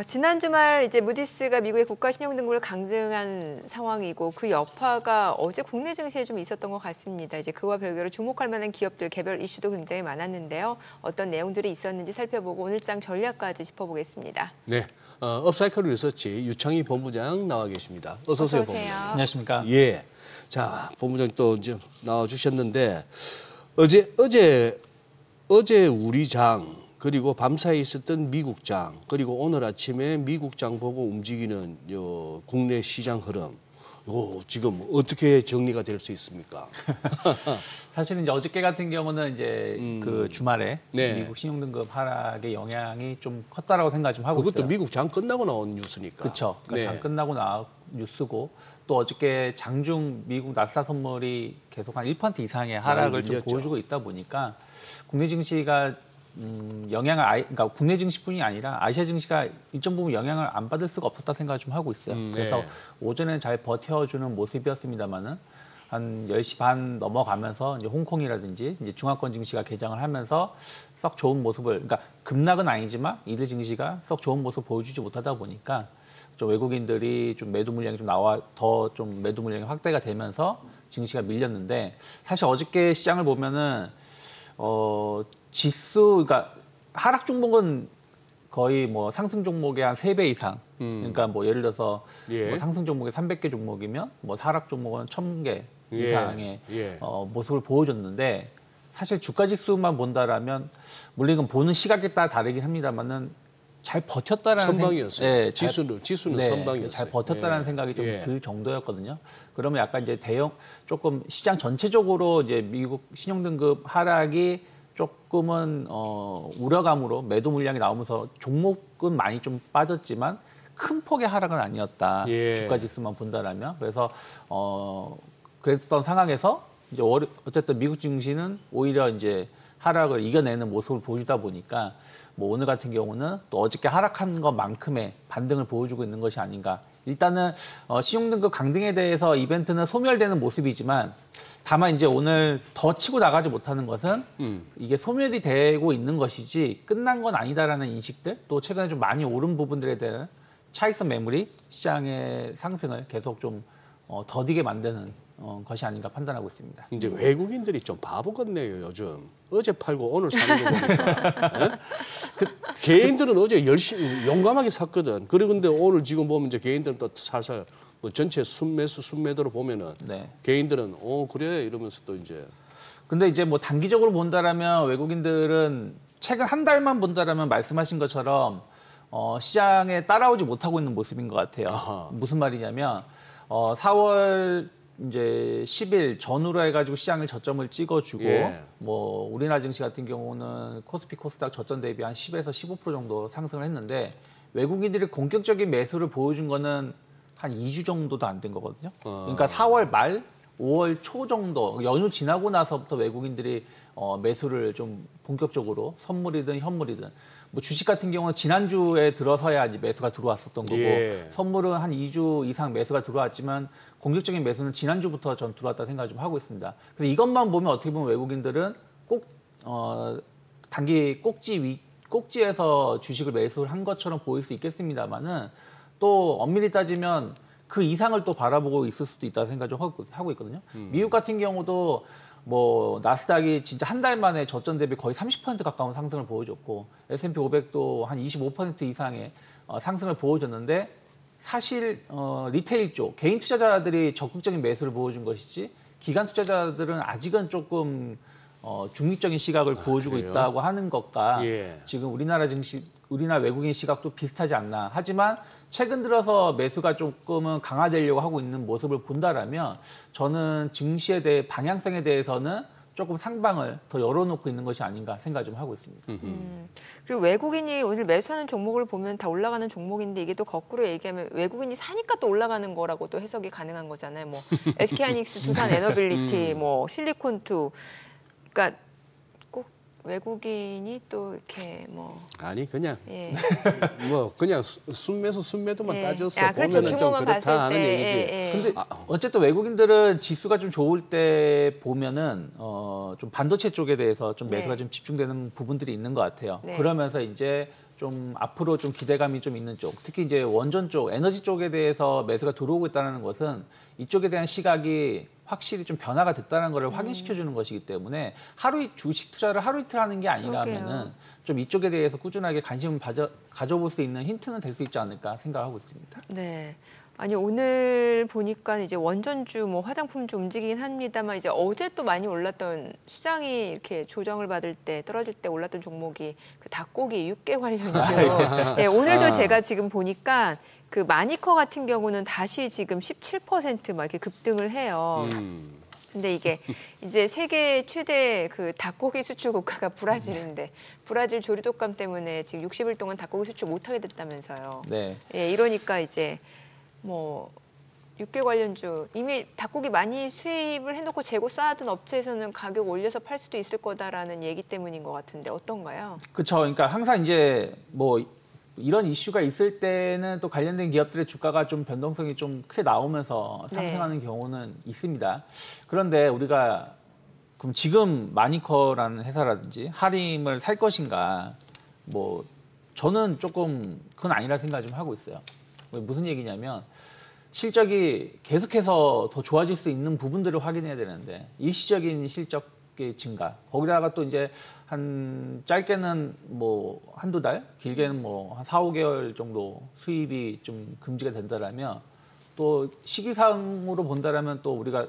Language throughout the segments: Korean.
지난 주말 이제 무디스가 미국의 국가 신용 등급을 강등한 상황이고 그 여파가 어제 국내 증시에 좀 있었던 것 같습니다. 이제 그와 별개로 주목할 만한 기업들 개별 이슈도 굉장히 많았는데요. 어떤 내용들이 있었는지 살펴보고 오늘장 전략까지 짚어보겠습니다. 네, 업사이클 리서치 유창희 본부장 나와 계십니다. 어서 오세요, 본부장. 안녕하십니까? 예, 자 본부장 또 이제 나와 주셨는데 어제 우리 장 그리고 밤사이 있었던 미국 장 그리고 오늘 아침에 미국 장 보고 움직이는 국내 시장 흐름. 지금 어떻게 정리가 될 수 있습니까? 사실은 이제 어저께 같은 경우는 이제 그 주말에 네. 미국 신용등급 하락의 영향이 좀 컸다라고 생각 좀 하고 있어요. 그것도 미국 장 끝나고 나온 뉴스니까. 그렇죠. 그러니까 네. 장 끝나고 나온 뉴스고 또 어저께 장중 미국 나스닥 선물이 계속 한 1% 이상의 하락을 좀 보여주고 있다 보니까 국내 증시가 그러니까 국내 증시뿐이 아니라 아시아 증시가 일정 부분 영향을 안 받을 수가 없었다 생각을 좀 하고 있어요. 그래서 네. 오전에 잘 버텨주는 모습이었습니다만은 한 10시 반 넘어가면서 이제 홍콩이라든지 이제 중화권 증시가 개장을 하면서 썩 좋은 모습을, 그러니까 급락은 아니지만 이들 증시가 썩 좋은 모습을 보여주지 못하다 보니까 좀 외국인들이 좀 매도 물량이 좀 더 좀 매도 물량이 확대가 되면서 증시가 밀렸는데 사실 어저께 시장을 보면은 지수, 그러니까 하락 종목은 거의 뭐 상승 종목의 한 3배 이상. 그러니까 뭐 예를 들어서 뭐 상승 종목이 300개 종목이면 뭐 하락 종목은 1000개 이상의 모습을 보여줬는데 사실 주가 지수만 본다라면 물론 이건 보는 시각에 따라 다르긴 합니다만은 잘 버텼다라는 선방이었어요. 네, 지수는 선방이었어요. 잘 버텼다라는 생각이 좀 들 정도였거든요. 그러면 약간 이제 조금 시장 전체적으로 이제 미국 신용등급 하락이 조금은 우려감으로 매도 물량이 나오면서 종목은 많이 좀 빠졌지만 큰 폭의 하락은 아니었다. 주가 지수만 본다라면. 그래서 그랬던 상황에서 이제 어쨌든 미국 증시는 오히려 이제 하락을 이겨내는 모습을 보여주다 보니까 뭐 오늘 같은 경우는 또 어저께 하락한 것만큼의 반등을 보여주고 있는 것이 아닌가. 일단은 신용등급 강등에 대해서 이벤트는 소멸되는 모습이지만 다만 이제 오늘 더 치고 나가지 못하는 것은 이게 소멸이 되고 있는 것이지 끝난 건 아니다라는 인식들, 또 최근에 좀 많이 오른 부분들에 대한 차익선 매물이 시장의 상승을 계속 좀 더디게 만드는 것이 아닌가 판단하고 있습니다. 이제 외국인들이 좀 바보 같네요, 요즘. 어제 팔고 오늘 사는 거 보니까. 개인들은 어제 열심히 용감하게 샀거든. 그런데 오늘 지금 보면 이제 개인들은 또 살살 뭐 전체 순매도로 보면은 개인들은 그래 이러면서 또 이제. 근데 이제 뭐 단기적으로 본다라면 외국인들은 최근 한 달만 본다라면 말씀하신 것처럼 시장에 따라오지 못하고 있는 모습인 것 같아요. 무슨 말이냐면 4월 이제 10일 전후로 해가지고 시장을 저점을 찍어주고 뭐 우리나라 증시 같은 경우는 코스피 코스닥 저점 대비 한 10에서 15% 정도 상승을 했는데 외국인들이 공격적인 매수를 보여준 거는 한 2주 정도도 안 된 거거든요. 그러니까 4월 말 5월 초 정도 연휴 지나고 나서부터 외국인들이 매수를 좀 본격적으로 선물이든 현물이든 뭐 주식 같은 경우는 지난주에 들어서야 이제 매수가 들어왔었던 거고 선물은 한 2주 이상 매수가 들어왔지만 공격적인 매수는 지난주부터 전 들어왔다 생각을 좀 하고 있습니다. 그래서 이것만 보면 어떻게 보면 외국인들은 꼭 단기 꼭지에서 주식을 매수를 한 것처럼 보일 수 있겠습니다만은 또 엄밀히 따지면 그 이상을 또 바라보고 있을 수도 있다 생각을 좀 하고 있거든요. 미국 같은 경우도 뭐 나스닥이 진짜 한 달 만에 저점 대비 거의 30% 가까운 상승을 보여줬고 S&P 500도 한 25% 이상의 상승을 보여줬는데 사실 리테일 쪽 개인 투자자들이 적극적인 매수를 보여준 것이지 기관 투자자들은 아직은 조금 중립적인 시각을 보여주고 있다고 하는 것과 지금 우리나라 외국인 시각도 비슷하지 않나. 하지만 최근 들어서 매수가 조금은 강화되려고 하고 있는 모습을 본다라면 저는 증시에 대해 방향성에 대해서는 조금 상방을 더 열어놓고 있는 것이 아닌가 생각 좀 하고 있습니다. 그리고 외국인이 오늘 매수하는 종목을 보면 다 올라가는 종목인데 이게 또 거꾸로 얘기하면 외국인이 사니까 또 올라가는 거라고 또 해석이 가능한 거잖아요. 뭐 SK하이닉스, 두산 에너빌리티, 뭐 실리콘2, 그러니까 꼭 외국인이 또 이렇게 뭐 아니 그냥 뭐 그냥 순매도만 따져서 그렇죠. 보면은 좀 그렇다 하는 얘기지. 근데 어쨌든 외국인들은 지수가 좀 좋을 때 보면은 좀 반도체 쪽에 대해서 좀 매수가 좀 집중되는 부분들이 있는 것 같아요. 그러면서 이제 좀 앞으로 좀 기대감이 좀 있는 쪽, 특히 이제 원전 쪽, 에너지 쪽에 대해서 매수가 들어오고 있다는 것은 이쪽에 대한 시각이 확실히 좀 변화가 됐다는 것을 확인시켜 주는 것이기 때문에 주식 투자를 하루 이틀 하는 게 아니라 그러게요. 하면은 좀 이쪽에 대해서 꾸준하게 관심을 가져볼 수 있는 힌트는 될 수 있지 않을까 생각하고 있습니다. 네. 아니 오늘 보니까 이제 원전주, 뭐 화장품주 움직이긴 합니다만 이제 어제 또 많이 올랐던 시장이 이렇게 조정을 받을 때 떨어질 때 올랐던 종목이 그 닭고기 육개 관련이죠. 네, 오늘도 제가 지금 보니까 그 마니커 같은 경우는 다시 지금 17% 막 이렇게 급등을 해요. 근데 이게 이제 세계 최대 그 닭고기 수출 국가가 브라질인데 브라질 조류독감 때문에 지금 60일 동안 닭고기 수출 못하게 됐다면서요. 네. 예, 이러니까 이제 뭐 육개 관련주 이미 닭고기 많이 수입을 해놓고 재고 쌓아둔 업체에서는 가격 올려서 팔 수도 있을 거다라는 얘기 때문인 것 같은데 어떤가요? 그렇죠. 그러니까 항상 이제 뭐 이런 이슈가 있을 때는 또 관련된 기업들의 주가가 좀 변동성이 좀 크게 나오면서 상승하는 경우는 있습니다. 그런데 우리가 그럼 지금 마니커라는 회사라든지 하림을 살 것인가? 뭐 저는 조금 그건 아니라 생각을 좀 하고 있어요. 무슨 얘기냐면 실적이 계속해서 더 좋아질 수 있는 부분들을 확인해야 되는데 일시적인 실적의 증가 거기다가 또 이제 한 짧게는 뭐 한두 달 길게는 뭐 한 4, 5개월 정도 수입이 좀 금지가 된다라면 또 시기상으로 본다라면 또 우리가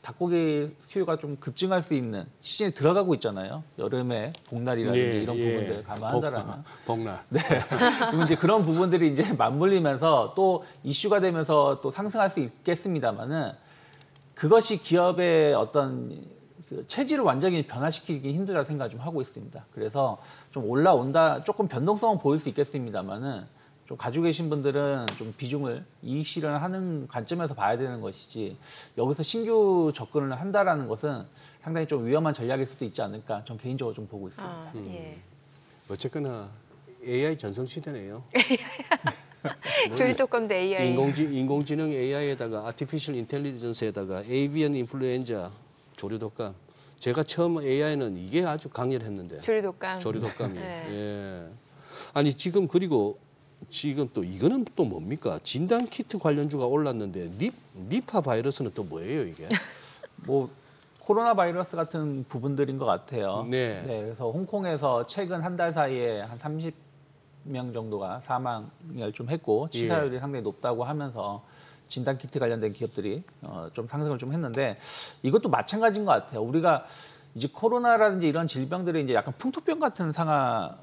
닭고기 수요가 좀 급증할 수 있는 시즌에 들어가고 있잖아요. 여름에 복날이라든지 이런 부분들 감안한다라면. 복날. 네. 그럼 이제 그런 부분들이 이제 맞물리면서 또 이슈가 되면서 또 상승할 수 있겠습니다만은 그것이 기업의 어떤 체질을 완전히 변화시키기 힘들다 생각 좀 하고 있습니다. 그래서 좀 올라온다, 조금 변동성은 보일 수 있겠습니다만은 좀 가지고 계신 분들은 좀 비중을 이익 실현하는 관점에서 봐야 되는 것이지 여기서 신규 접근을 한다라는 것은 상당히 좀 위험한 전략일 수도 있지 않을까 전 개인적으로 좀 보고 있습니다. 아, 예. 어쨌거나 AI 전성시대네요. 조류독감도 AI. 인공지능 AI에다가 아티피셜 인텔리전스에다가 에이비언 인플루엔자 조류독감. 제가 처음 AI는 이게 아주 강렬했는데. 조류독감이. 예. 네. 아니 지금 그리고 지금 또 이거는 또 뭡니까? 진단 키트 관련주가 올랐는데 니파 바이러스는 또 뭐예요 이게? 뭐 코로나 바이러스 같은 부분들인 것 같아요. 네. 그래서 홍콩에서 최근 한 달 사이에 한 30명 정도가 사망을 좀 했고 치사율이 상당히 높다고 하면서 진단 키트 관련된 기업들이 좀 상승을 좀 했는데 이것도 마찬가지인 것 같아요. 우리가 이제 코로나라든지 이런 질병들이 이제 약간 풍토병 같은 상황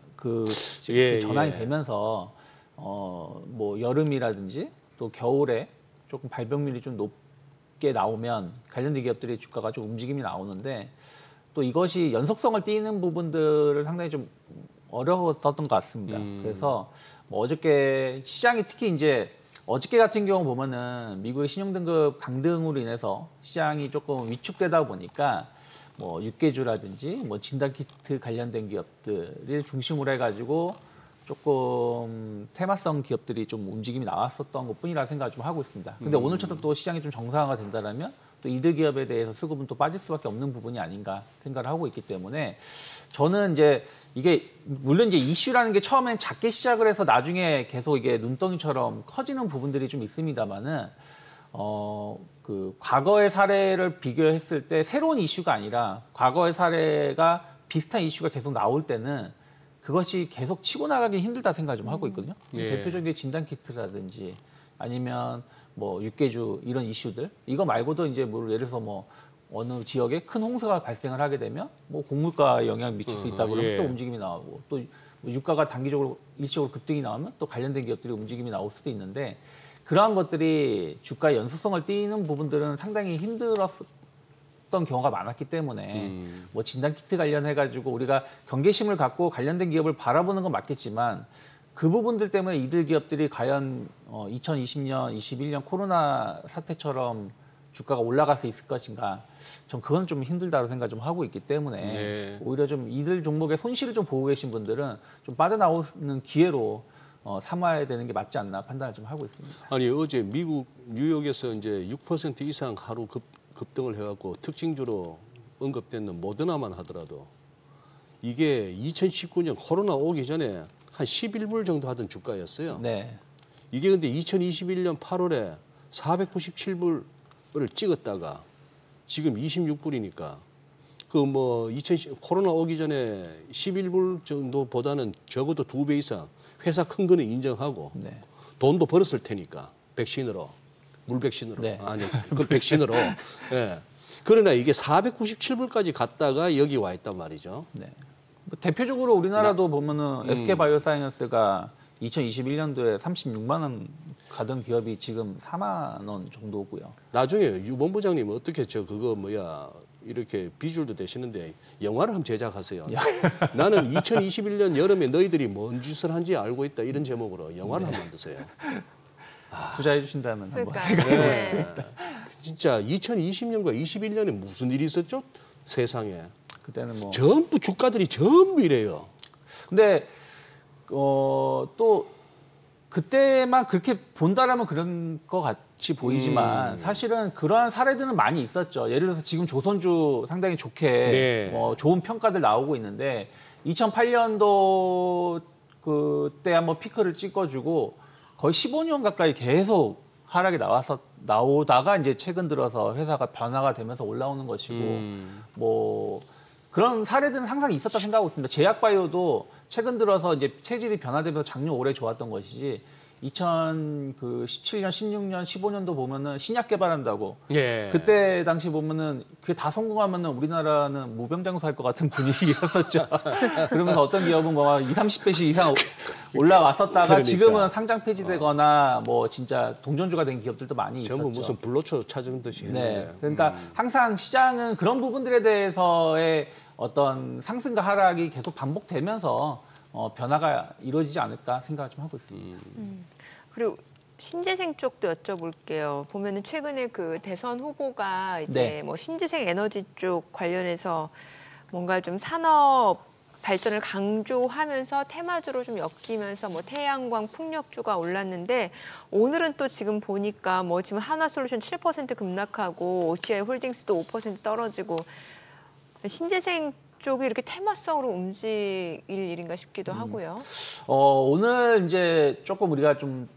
전환이 되면서 뭐 여름이라든지 또 겨울에 조금 발병률이 좀 높게 나오면 관련된 기업들의 주가가 좀 움직임이 나오는데 또 이것이 연속성을 띠는 부분들을 상당히 좀 어려웠었던 것 같습니다. 그래서 뭐 어저께 시장이 특히 이제 어저께 같은 경우 보면은 미국의 신용등급 강등으로 인해서 시장이 조금 위축되다 보니까 뭐 육개주라든지 뭐 진단키트 관련된 기업들을 중심으로 해가지고 조금 테마성 기업들이 좀 움직임이 나왔었던 것뿐이라 생각을 좀 하고 있습니다. 근데 오늘처럼 또 시장이 좀 정상화가 된다라면 또 이들 기업에 대해서 수급은 또 빠질 수밖에 없는 부분이 아닌가 생각을 하고 있기 때문에 저는 이제 이게 물론 이제 이슈라는 게 처음엔 작게 시작을 해서 나중에 계속 이게 눈덩이처럼 커지는 부분들이 좀 있습니다만은 그 과거의 사례를 비교했을 때 새로운 이슈가 아니라 과거의 사례가 비슷한 이슈가 계속 나올 때는 그것이 계속 치고 나가기 힘들다 생각 좀 하고 있거든요. 대표적인 진단키트라든지 아니면 뭐 육개주 이런 이슈들 이거 말고도 이제 뭐 예를 들어서 뭐 어느 지역에 큰 홍수가 발생을 하게 되면 뭐 곡물가에 영향을 미칠 수 있다고 그러면 또 움직임이 나오고 또 유가가 단기적으로 일시적으로 급등이 나오면 또 관련된 기업들이 움직임이 나올 수도 있는데 그러한 것들이 주가의 연속성을 띠는 부분들은 상당히 힘들었던 경우가 많았기 때문에 뭐 진단키트 관련해가지고 우리가 경계심을 갖고 관련된 기업을 바라보는 건 맞겠지만 그 부분들 때문에 이들 기업들이 과연 2020년, 21년 코로나 사태처럼 주가가 올라갈 수 있을 것인가? 전 그건 좀 힘들다고 생각 좀 하고 있기 때문에 오히려 좀 이들 종목의 손실을 좀 보고 계신 분들은 좀 빠져나오는 기회로 삼아야 되는 게 맞지 않나 판단을 좀 하고 있습니다. 아니 어제 미국 뉴욕에서 이제 6% 이상 하루 급등을 해갖고 특징주로 언급되는 모더나만 하더라도 이게 2019년 코로나 오기 전에 한 11불 정도 하던 주가였어요. 네. 이게 근데 2021년 8월에 497불을 찍었다가 지금 26불이니까 그 뭐 코로나 오기 전에 11불 정도보다는 적어도 2배 이상 회사 큰 거는 인정하고 네. 돈도 벌었을 테니까 백신으로 물백신으로 네. 아니 그 백신으로 예. 그러나 이게 497불까지 갔다가 여기 와 있단 말이죠. 네. 뭐 대표적으로 우리나라도 보면은 SK바이오사이언스가 2021년도에 36만 원 가던 기업이 지금 4만 원 정도고요. 나중에 유 본부장님 어떻게 그거 이렇게 비주얼도 되시는데 영화를 한번 제작하세요. 나는 2021년 여름에 너희들이 뭔 짓을 한지 알고 있다 이런 제목으로 영화를 한번 만드세요. 투자해 주신다면 한번 그러니까 네. 진짜 2020년과 21년에 무슨 일이 있었죠? 세상에. 그때는 뭐 전부 주가들이 전부 이래요. 근데 또 그때만 그렇게 본다라면 그런 것 같이 보이지만 사실은 그러한 사례들은 많이 있었죠. 예를 들어서 지금 조선주 상당히 좋게 네. 좋은 평가들 나오고 있는데 2008년도 그때 한번 피크를 찍어주고 거의 15년 가까이 계속 하락이 나오다가 이제 최근 들어서 회사가 변화가 되면서 올라오는 것이고 뭐 그런 사례들은 항상 있었다 생각하고 있습니다. 제약바이오도 최근 들어서 이제 체질이 변화되면서 작년 올해 좋았던 것이지 2017년, 16년, 15년도 보면은 신약 개발한다고 예. 그때 당시 보면은 그게 다 성공하면은 우리나라는 무병장수할 것 같은 분위기였었죠. 그러면서 어떤 기업은 뭐 20, 30배씩 이상 올라왔었다가 그러니까. 지금은 상장 폐지되거나 뭐 진짜 동전주가 된 기업들도 많이 있었죠. 전부 무슨 불로초 찾은 듯이 했는데. 네, 그러니까 항상 시장은 그런 부분들에 대해서의 어떤 상승과 하락이 계속 반복되면서 변화가 이루어지지 않을까 생각을 좀 하고 있습니다. 그리고 신재생 쪽도 여쭤볼게요. 보면은 최근에 그 대선 후보가 이제 네. 뭐 신재생 에너지 쪽 관련해서 뭔가 좀 산업 발전을 강조하면서 테마주로 좀 엮이면서 뭐 태양광, 풍력주가 올랐는데 오늘은 또 지금 보니까 뭐 지금 한화솔루션 7% 급락하고 OCI 홀딩스도 5% 떨어지고 신재생 쪽이 이렇게 테마성으로 움직일 일인가 싶기도 하고요. 오늘 이제 조금 우리가 좀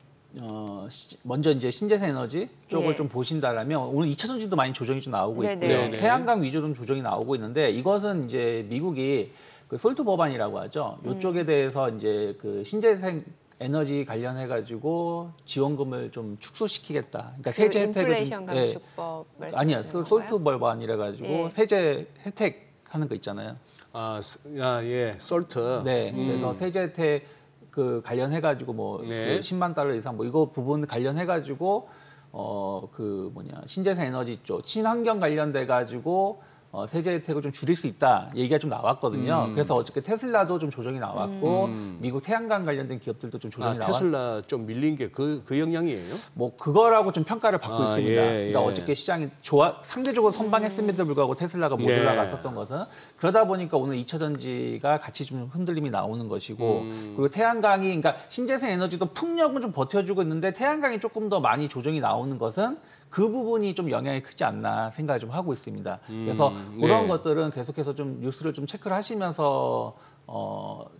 먼저 이제 신재생 에너지 쪽을 예. 좀 보신다라면 오늘 2차 전지도 많이 조정이 좀 나오고 있고요. 네네. 태양광 위주로 좀 조정이 나오고 있는데 이것은 이제 미국이 그 솔트 법안이라고 하죠. 이쪽에 대해서 이제 그 신재생 에너지 관련해 가지고 지원금을 좀 축소시키겠다. 그러니까 세제 혜택을 인플레이션 좀 감축법 아니야. 말씀하시는 솔트 건가요? 법안이라 가지고 예. 세제 혜택 하는 거 있잖아요. 예, 솔트. 네. 그래서 세제 혜택 그 관련해 가지고 뭐 네. 그 10만 달러 이상 뭐 이거 부분 관련해 가지고 그 신재생 에너지 쪽 친환경 관련돼 가지고 세제 혜택을 좀 줄일 수 있다 얘기가 좀 나왔거든요. 그래서 어저께 테슬라도 좀 조정이 나왔고 미국 태양광 관련된 기업들도 좀 조정이 나왔고 테슬라 좀 밀린 게 그 영향이에요? 뭐 그거라고 좀 평가를 받고 있습니다. 예, 그러니까 예. 어저께 시장이 상대적으로 선방했음에도 불구하고 테슬라가 못 예. 올라갔었던 것은 그러다 보니까 오늘 2차 전지가 같이 좀 흔들림이 나오는 것이고 그리고 태양광이 그러니까 신재생 에너지도 풍력은 좀 버텨주고 있는데 태양광이 조금 더 많이 조정이 나오는 것은 그 부분이 좀 영향이 크지 않나 생각을 좀 하고 있습니다. 그래서 그런 네. 것들은 계속해서 좀 뉴스를 좀 체크를 하시면서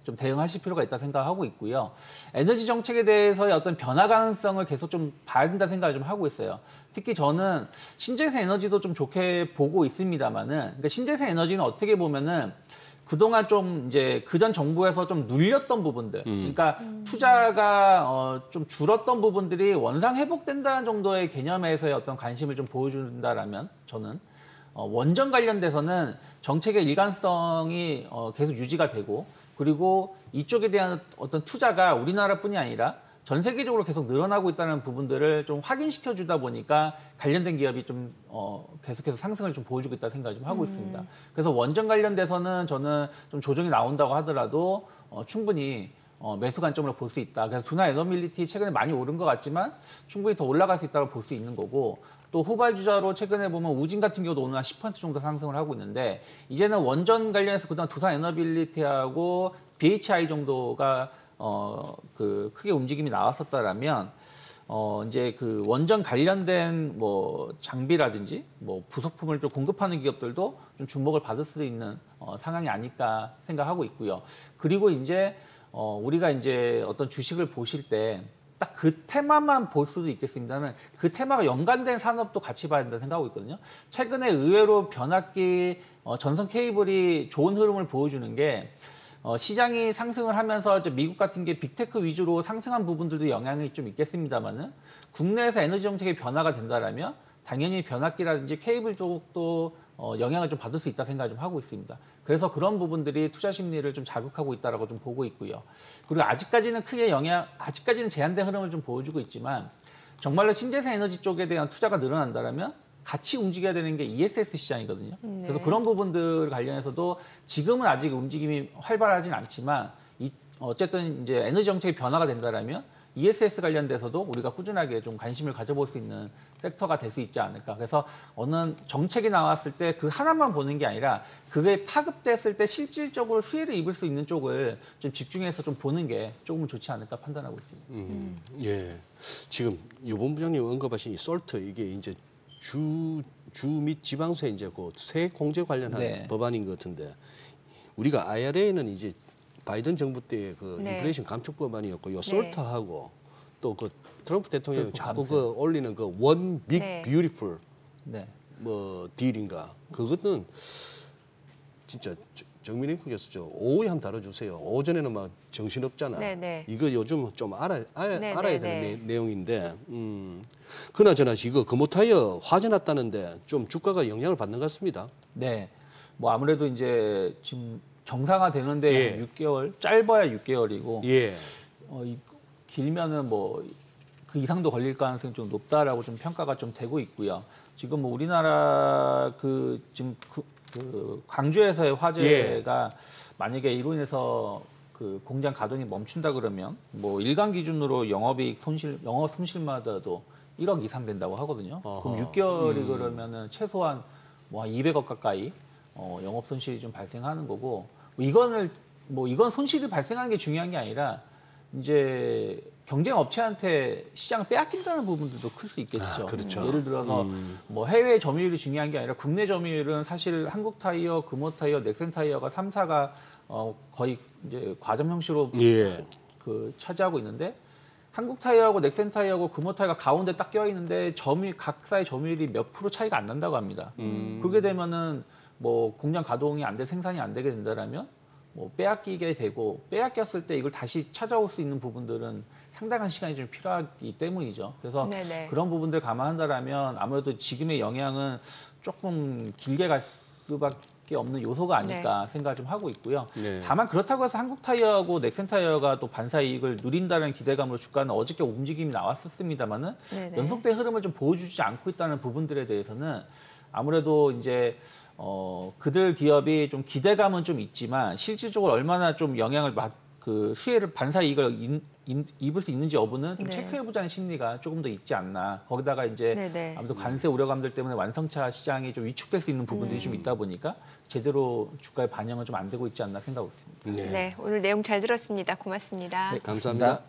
좀 대응하실 필요가 있다 생각하고 있고요. 에너지 정책에 대해서의 어떤 변화 가능성을 계속 좀 봐야 된다 생각을 좀 하고 있어요. 특히 저는 신재생 에너지도 좀 좋게 보고 있습니다만은, 그러니까 신재생 에너지는 어떻게 보면은 그동안 좀 이제 그전 정부에서 좀 눌렸던 부분들, 그러니까 투자가 좀 줄었던 부분들이 원상 회복된다는 정도의 개념에서의 어떤 관심을 좀 보여준다라면 저는 원전 관련돼서는 정책의 일관성이 계속 유지가 되고 그리고 이쪽에 대한 어떤 투자가 우리나라뿐이 아니라 전 세계적으로 계속 늘어나고 있다는 부분들을 좀 확인시켜 주다 보니까 관련된 기업이 좀 계속해서 상승을 좀 보여주고 있다 생각을 좀 하고 있습니다. 그래서 원전 관련돼서는 저는 좀 조정이 나온다고 하더라도 충분히 매수 관점으로 볼 수 있다. 그래서 두나 에너빌리티 최근에 많이 오른 것 같지만 충분히 더 올라갈 수 있다고 볼 수 있는 거고 또 후발주자로 최근에 보면 우진 같은 경우도 오늘 한 10% 정도 상승을 하고 있는데 이제는 원전 관련해서 그동안 두산 에너빌리티하고 BHI 정도가 그 크게 움직임이 나왔었다라면 이제 그 원전 관련된 뭐 장비라든지 뭐 부속품을 좀 공급하는 기업들도 좀 주목을 받을 수 있는 상황이 아닐까 생각하고 있고요. 그리고 이제 우리가 이제 어떤 주식을 보실 때 딱 그 테마만 볼 수도 있겠습니다만 그 테마가 연관된 산업도 같이 봐야 된다고 생각하고 있거든요. 최근에 의외로 변압기, 전선 케이블이 좋은 흐름을 보여주는 게 시장이 상승을 하면서 이제 미국 같은 게 빅테크 위주로 상승한 부분들도 영향이 좀 있겠습니다만은 국내에서 에너지 정책이 변화가 된다라면 당연히 변압기라든지 케이블 쪽도 영향을 좀 받을 수 있다 생각을 좀 하고 있습니다. 그래서 그런 부분들이 투자 심리를 좀 자극하고 있다라고 좀 보고 있고요. 그리고 아직까지는 아직까지는 제한된 흐름을 좀 보여주고 있지만 정말로 신재생 에너지 쪽에 대한 투자가 늘어난다라면 같이 움직여야 되는 게 ESS 시장이거든요. 네. 그래서 그런 부분들 관련해서도 지금은 아직 움직임이 활발하진 않지만 어쨌든 이제 에너지 정책이 변화가 된다라면 ESS 관련돼서도 우리가 꾸준하게 좀 관심을 가져볼 수 있는 섹터가 될 수 있지 않을까. 그래서 어느 정책이 나왔을 때 그 하나만 보는 게 아니라 그게 파급됐을 때 실질적으로 수혜를 입을 수 있는 쪽을 좀 집중해서 좀 보는 게 조금 좋지 않을까 판단하고 있습니다. 예. 지금 유 본부장님 언급하신 이 솔트 이게 이제 주 및 지방세 이제 그 세액 공제 관련한 네. 법안인 것 같은데 우리가 IRA는 이제 바이든 정부 때 그 네. 인플레이션 감축 법안이었고 요 네. 솔트하고 또 그 트럼프 대통령이 트럼프 자꾸 감세. 그 올리는 그 원 빅 네. 뷰티풀 네. 뭐 딜인가 그것은 진짜 정민님께서 저 오후에 한번 다뤄주세요. 오전에는 막 정신 없잖아. 네네. 이거 요즘 좀 알아야 네네네. 되는 내용인데, 그나저나 이거 금호타이어 화재 났다는데 좀 주가가 영향을 받는 것 같습니다. 네. 뭐 아무래도 이제 지금 정상화되는데 예. 한 6개월, 짧아야 6개월이고 예. 길면은 뭐 그 이상도 걸릴 가능성이 좀 높다라고 좀 평가가 좀 되고 있고요. 지금 뭐 우리나라 지금 그 광주에서의 화재가 만약에 이로 인해서 그 공장 가동이 멈춘다 그러면 뭐 일간 기준으로 영업 손실마다도 1억 이상 된다고 하거든요. 그럼 6개월이 그러면은 최소한 뭐 한 200억 가까이 영업 손실이 좀 발생하는 거고 이건 손실이 발생하는 게 중요한 게 아니라 이제 경쟁 업체한테 시장을 빼앗긴다는 부분들도 클 수 있겠죠. 그렇죠. 예를 들어서 뭐 해외 점유율이 중요한 게 아니라 국내 점유율은 사실 한국타이어, 금호타이어, 넥센타이어가 3사가 거의 이제 과점 형식으로 예. 그 차지하고 있는데 한국타이어하고 넥센타이어하고 금호타이어가 가운데 딱 껴 있는데 각사의 점유율이 몇 프로 차이가 안 난다고 합니다. 그렇게 되면은 뭐 공장 가동이 안 돼 생산이 안 되게 된다라면 뭐 빼앗기게 되고 빼앗겼을 때 이걸 다시 찾아올 수 있는 부분들은 상당한 시간이 좀 필요하기 때문이죠. 그래서 네네. 그런 부분들 감안한다라면 아무래도 지금의 영향은 조금 길게 갈 수밖에 없는 요소가 아닐까 생각을 좀 하고 있고요. 네. 다만 그렇다고 해서 한국타이어하고 넥센타이어가 또 반사 이익을 누린다는 기대감으로 주가는 어저께 움직임이 나왔었습니다만은 네네. 연속된 흐름을 좀 보여주지 않고 있다는 부분들에 대해서는 아무래도 이제 그들 기업이 좀 기대감은 좀 있지만 실질적으로 얼마나 좀 영향을 수혜를 반사 이익을 입을 수 있는지 여부는 좀 네. 체크해보자는 심리가 조금 더 있지 않나. 거기다가 이제 네네. 아무래도 관세 우려감들 때문에 완성차 시장이 좀 위축될 수 있는 부분들이 좀 있다 보니까 제대로 주가에 반영은 좀 안 되고 있지 않나 생각하고 있습니다. 네, 오늘 내용 잘 들었습니다. 고맙습니다. 네, 감사합니다.